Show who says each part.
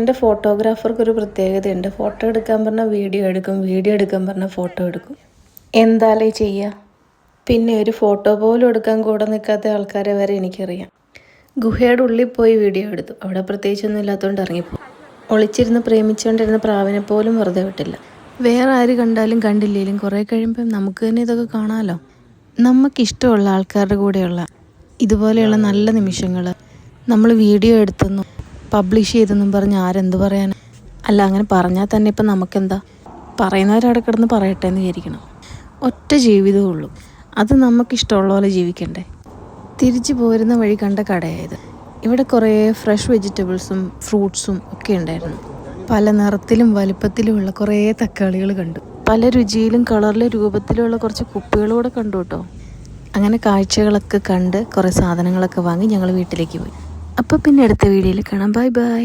Speaker 1: എൻ്റെ ഫോട്ടോഗ്രാഫർക്കൊരു പ്രത്യേകതയുണ്ട്. ഫോട്ടോ എടുക്കാൻ പറഞ്ഞാൽ വീഡിയോ എടുക്കും, വീഡിയോ എടുക്കാൻ പറഞ്ഞാൽ ഫോട്ടോ എടുക്കും. എന്താലേ ചെയ്യുക? പിന്നെ ഒരു ഫോട്ടോ പോലും എടുക്കാൻ കൂടെ നിൽക്കാത്ത ആൾക്കാരെ വരെ എനിക്കറിയാം. ഗുഹയുടെ ഉള്ളിൽ പോയി വീഡിയോ എടുത്തു. അവിടെ പ്രത്യേകിച്ചൊന്നും ഇല്ലാത്തതുകൊണ്ട് ഇറങ്ങിപ്പോയി. ഒളിച്ചിരുന്ന് പ്രേമിച്ചുകൊണ്ടിരുന്ന പ്രാവിനെ പോലും വെറുതെ വിട്ടില്ല. വേറെ ആര് കണ്ടാലും കണ്ടില്ലെങ്കിലും കുറേ കഴിയുമ്പം നമുക്ക് തന്നെ ഇതൊക്കെ കാണാമല്ലോ. നമുക്കിഷ്ടമുള്ള ആൾക്കാരുടെ കൂടെയുള്ള ഇതുപോലെയുള്ള നല്ല നിമിഷങ്ങൾ നമ്മൾ വീഡിയോ എടുത്തെന്നും പബ്ലിഷ് ചെയ്തെന്നും പറഞ്ഞ് ആരെന്ത് പറയാൻ? അല്ല, അങ്ങനെ പറഞ്ഞാൽ തന്നെ ഇപ്പം നമുക്കെന്താ? പറയുന്നവരവിടെ കിടന്ന് പറയട്ടെ എന്ന് വിചാരിക്കണം. ഒറ്റ ജീവിതമേ ഉള്ളൂ, അത് നമുക്കിഷ്ടമുള്ള പോലെ ജീവിക്കണ്ടേ. തിരിച്ചു പോരുന്ന വഴി കണ്ട കടയായത്. ഇവിടെ കുറേ ഫ്രഷ് വെജിറ്റബിൾസും ഫ്രൂട്ട്സും ഒക്കെ ഉണ്ടായിരുന്നു. പല നിറത്തിലും വലിപ്പത്തിലുമുള്ള കുറേ തക്കാളികൾ കണ്ടു. പല രുചിയിലും കളറിലും രൂപത്തിലുമുള്ള കുറച്ച് കുപ്പികളൂടെ കണ്ടു കേട്ടോ. അങ്ങനെ കാഴ്ചകളൊക്കെ കണ്ട് കുറേ സാധനങ്ങളൊക്കെ വാങ്ങി ഞങ്ങൾ വീട്ടിലേക്ക് പോയി. അപ്പോൾ പിന്നെ അടുത്ത വീഡിയോയിൽ കാണാം. Bye bye.